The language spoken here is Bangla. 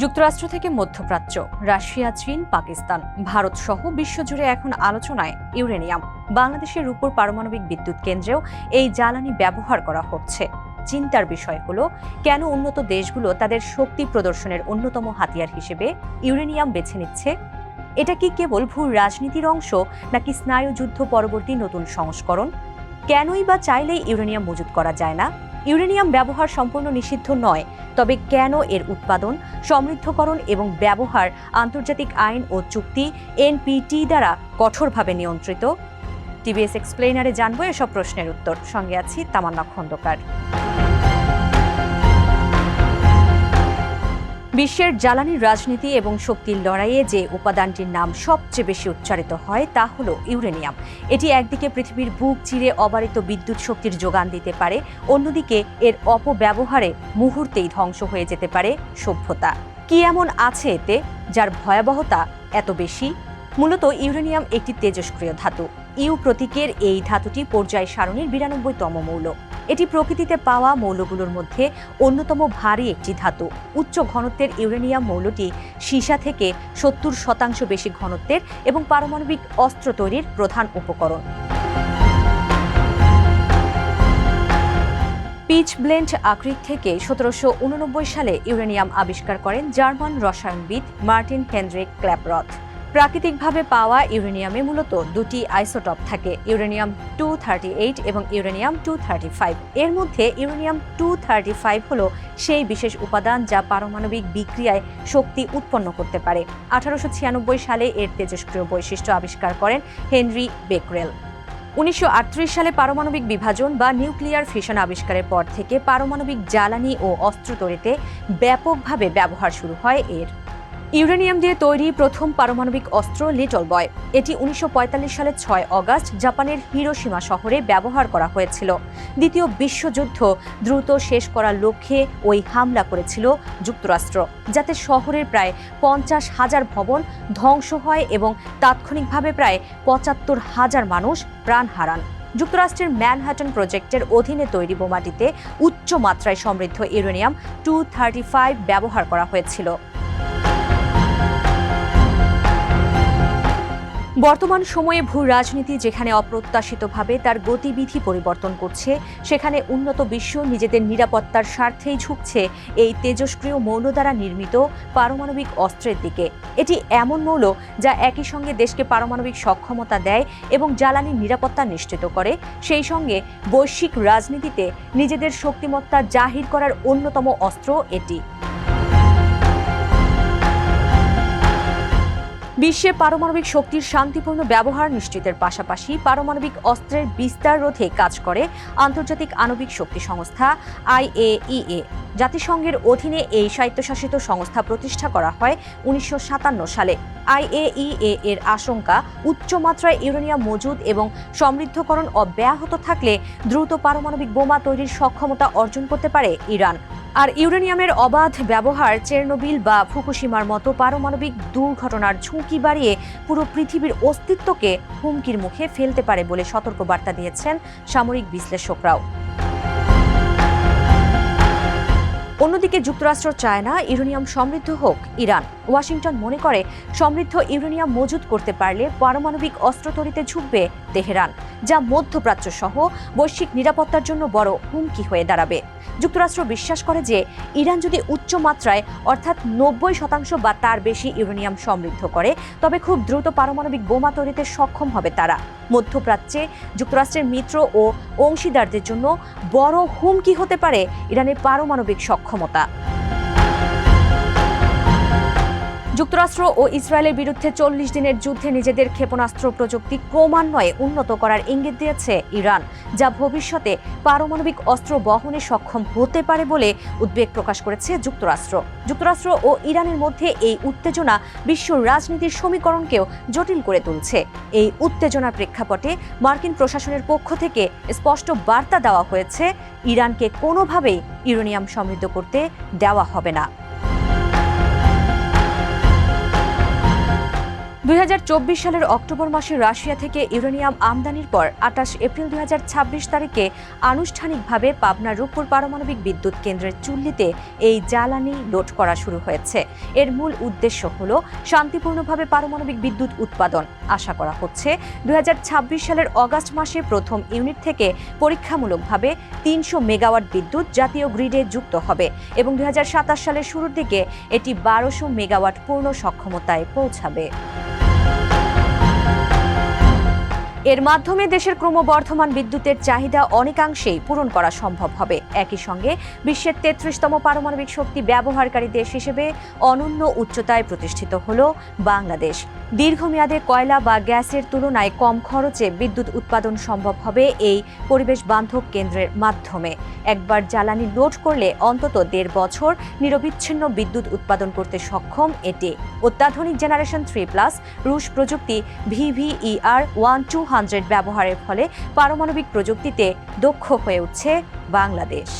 যুক্তরাষ্ট্র থেকে মধ্যপ্রাচ্য, রাশিয়া, চীন, পাকিস্তান, ভারত সহ বিশ্বজুড়ে এখন আলোচনায় ইউরেনিয়াম। বাংলাদেশের রূপপুর পারমাণবিক বিদ্যুৎ কেন্দ্রেও এই জ্বালানি ব্যবহার করা হচ্ছে। চিন্তার বিষয় হলো, কেন উন্নত দেশগুলো তাদের শক্তি প্রদর্শনের অন্যতম হাতিয়ার হিসেবে ইউরেনিয়াম বেছে নিচ্ছে? এটা কি কেবল ভূ রাজনীতির অংশ, নাকি স্নায়ুযুদ্ধ পরবর্তী নতুন সংস্করণ? কেনই বা চাইলেই ইউরেনিয়াম মজুত করা যায় না? ইউরেনিয়াম ব্যবহার সম্পূর্ণ নিষিদ্ধ নয়, তবে কেন এর উৎপাদন, সমৃদ্ধকরণ এবং ব্যবহার আন্তর্জাতিক আইন ও চুক্তি এনপিটি দ্বারা কঠোরভাবে নিয়ন্ত্রিত? টিবিএস এক্সপ্লেইনারে জানবো এসব প্রশ্নের উত্তর। সঙ্গে আছি তামান্না খন্দকার। বিশ্বের জ্বালানি রাজনীতি এবং শক্তির লড়াইয়ে যে উপাদানটির নাম সবচেয়ে বেশি উচ্চারিত হয় তা হলো ইউরেনিয়াম। এটি একদিকে পৃথিবীর বুক চিরে অবারিত বিদ্যুৎ শক্তির যোগান দিতে পারে, অন্যদিকে এর অপব্যবহারে মুহূর্তেই ধ্বংস হয়ে যেতে পারে সভ্যতা। কি এমন আছে এতে যার ভয়াবহতা এত বেশি? মূলত ইউরেনিয়াম একটি তেজস্ক্রিয় ধাতু। ইউ প্রতীকের এই ধাতুটি পর্যায় সারণীর 92তম মৌল। এটি প্রকৃতিতে পাওয়া মৌলগুলোর মধ্যে অন্যতম ভারী একটি ধাতু। উচ্চ ঘনত্বের ইউরেনিয়াম মৌলটি সীসা থেকে 70% বেশি ঘনত্বের এবং পারমাণবিক অস্ত্র তৈরির প্রধান উপকরণ। পিচ ব্লেন্ড আকরিক থেকে 1789 সালে ইউরেনিয়াম আবিষ্কার করেন জার্মান রসায়নবিদ মার্টিন হেনরিক ক্ল্যাপরথ। প্রাকৃতিকভাবে পাওয়া ইউরেনিয়ামে মূলত দুটি আইসোটপ থাকে, ইউরেনিয়াম 238 এবং ইউরেনিয়াম 235। এর মধ্যে ইউরেনিয়াম 235 হলো সেই বিশেষ উপাদান যা পারমাণবিক বিক্রিয়ায় শক্তি উৎপন্ন করতে পারে। 1896 সালে এর তেজস্ক্রিয় বৈশিষ্ট্য আবিষ্কার করেন হেনরি বেকরেল। 1938 সালে পারমাণবিক বিভাজন বা নিউক্লিয়ার ফিশন আবিষ্কারের পর থেকে পারমাণবিক জ্বালানি ও অস্ত্র তৈরিতে ব্যাপকভাবে ব্যবহার শুরু হয় এর। ইউরেনিয়াম দিয়ে তৈরি প্রথম পারমাণবিক অস্ত্র লিটল বয়। এটি 1945 সালের 6 অগাস্ট জাপানের হিরোশিমা শহরে ব্যবহার করা হয়েছিল। দ্বিতীয় বিশ্বযুদ্ধ দ্রুত শেষ করার লক্ষ্যে ওই হামলা করেছিল যুক্তরাষ্ট্র, যাতে শহরের প্রায় 50,000 ভবন ধ্বংস হয় এবং তাৎক্ষণিকভাবে প্রায় 75,000 মানুষ প্রাণ হারান। যুক্তরাষ্ট্রের ম্যানহাটন প্রজেক্টের অধীনে তৈরি বোমাটিতে উচ্চ মাত্রায় সমৃদ্ধ ইউরেনিয়াম 235 ব্যবহার করা হয়েছিল। বর্তমান সময়ে ভূ রাজনীতি যেখানে অপ্রত্যাশিতভাবে তার গতিবিধি পরিবর্তন করছে, সেখানে উন্নত বিশ্ব নিজেদের নিরাপত্তার স্বার্থেই ঝুঁকছে এই তেজস্ক্রিয় মৌল দ্বারা নির্মিত পারমাণবিক অস্ত্রের দিকে। এটি এমন মৌল যা একই সঙ্গে দেশকে পারমাণবিক সক্ষমতা দেয় এবং জ্বালানির নিরাপত্তা নিশ্চিত করে, সেই সঙ্গে বৈশ্বিক রাজনীতিতে নিজেদের শক্তিমত্তা জাহির করার অন্যতম অস্ত্র এটি। বিশ্বে পারমাণবিক শক্তির শান্তিপূর্ণ ব্যবহার নিশ্চিতের পাশাপাশি পারমাণবিক অস্ত্রের বিস্তার রোধে কাজ করে আন্তর্জাতিক আণবিক শক্তি সংস্থা IAEA। জাতিসংঘের অধীনে এই স্বায়ত্তশাসিত সংস্থা প্রতিষ্ঠা করা হয় 1957 সালে। IAEA এর আশঙ্কা, উচ্চমাত্রায় ইউরেনিয়াম মজুদ এবং সমৃদ্ধকরণ অব্যাহত থাকলে দ্রুত পারমাণবিক বোমা তৈরির সক্ষমতা অর্জন করতে পারে ইরান। আর ইউরেনিয়ামের অবাধ ব্যবহার চেরনোবিল বা ফুকুশিমার মতো পারমাণবিক দুর্ঘটনার ঝুঁকি বাড়িয়ে পুরো পৃথিবীর অস্তিত্বকে হুমকির মুখে ফেলতে পারে বলে সতর্কবার্তা দিয়েছেন সামরিক বিশ্লেষকরাও। অন্যদিকে যুক্তরাষ্ট্র চায় না ইউরেনিয়াম সমৃদ্ধ হোক ইরান। ওয়াশিংটন মনে করে সমৃদ্ধ ইউরেনিয়াম মজুত করতে পারলে পারমাণবিক অস্ত্র তৈরিতে ঝুঁকবে তেহরান, যা মধ্যপ্রাচ্য সহ বৈশ্বিক নিরাপত্তার জন্য বড় হুমকি হয়ে দাঁড়াবে। যুক্তরাষ্ট্র বিশ্বাস করে যে ইরান যদি উচ্চ মাত্রায় অর্থাৎ 90% বা তার বেশি ইউরেনিয়াম সমৃদ্ধ করে, তবে খুব দ্রুত পারমাণবিক বোমা তৈরিতে সক্ষম হবে তারা। মধ্যপ্রাচ্যে যুক্তরাষ্ট্রের মিত্র ও অংশীদারদের জন্য বড় হুমকি হতে পারে ইরানের পারমাণবিক সক্ষমতা। যুক্তরাষ্ট্র ও ইসরায়েলের বিরুদ্ধে 40 দিনের যুদ্ধে নিজেদের ক্ষেপণাস্ত্র প্রযুক্তি ক্রমান্বয়ে উন্নত করার ইঙ্গিত দিয়েছে ইরান, যা ভবিষ্যতে পারমাণবিক অস্ত্র বহনে সক্ষম হতে পারে বলে উদ্বেগ প্রকাশ করেছে যুক্তরাষ্ট্র। যুক্তরাষ্ট্র ও ইরানের মধ্যে এই উত্তেজনা বিশ্ব রাজনীতির সমীকরণকেও জটিল করে তুলছে। এই উত্তেজনার প্রেক্ষাপটে মার্কিন প্রশাসনের পক্ষ থেকে স্পষ্ট বার্তা দেওয়া হয়েছে, ইরানকে কোনোভাবেই ইউরেনিয়াম সমৃদ্ধ করতে দেওয়া হবে না। 2024 সালের অক্টোবর মাসে রাশিয়া থেকে ইউরেনিয়াম আমদানির পর 28 এপ্রিল 2026 তারিখে আনুষ্ঠানিকভাবে পাবনা রূপপুর পারমাণবিক বিদ্যুৎ কেন্দ্রের চুল্লিতে এই জ্বালানি লোড করা শুরু হয়েছে। এর মূল উদ্দেশ্য হল শান্তিপূর্ণভাবে পারমাণবিক বিদ্যুৎ উৎপাদন। আশা করা হচ্ছে 2026 সালের অগাস্ট মাসে প্রথম ইউনিট থেকে পরীক্ষামূলকভাবে 300 মেগাওয়াট বিদ্যুৎ জাতীয় গ্রিডে যুক্ত হবে এবং 2027 সালের শুরুর দিকে এটি 1200 মেগাওয়াট পূর্ণ সক্ষমতায় পৌঁছাবে। এর মাধ্যমে দেশের ক্রমবর্ধমান বিদ্যুতের চাহিদা অনেকাংশেই পূরণ করা সম্ভব হবে। একই সঙ্গে বিশ্বের 33তম পারমাণবিক শক্তি ব্যবহারকারী দেশ হিসেবে অনন্য উচ্চতায় প্রতিষ্ঠিত হল বাংলাদেশ। দীর্ঘমেয়াদে কয়লা বা গ্যাসের তুলনায় কম খরচে বিদ্যুৎ উৎপাদন সম্ভব হবে এই পরিবেশ বান্ধব কেন্দ্রের মাধ্যমে। একবার জ্বালানি লোড করলে অন্তত 1.5 বছর নিরবিচ্ছিন্ন বিদ্যুৎ উৎপাদন করতে সক্ষম এটি। অত্যাধুনিক জেনারেশন 3+ রুশ প্রযুক্তি VVER-1200 ব্যবহারের ফলে পারমাণবিক প্রযুক্তিতে দক্ষ হয়ে উঠছে বাংলাদেশ।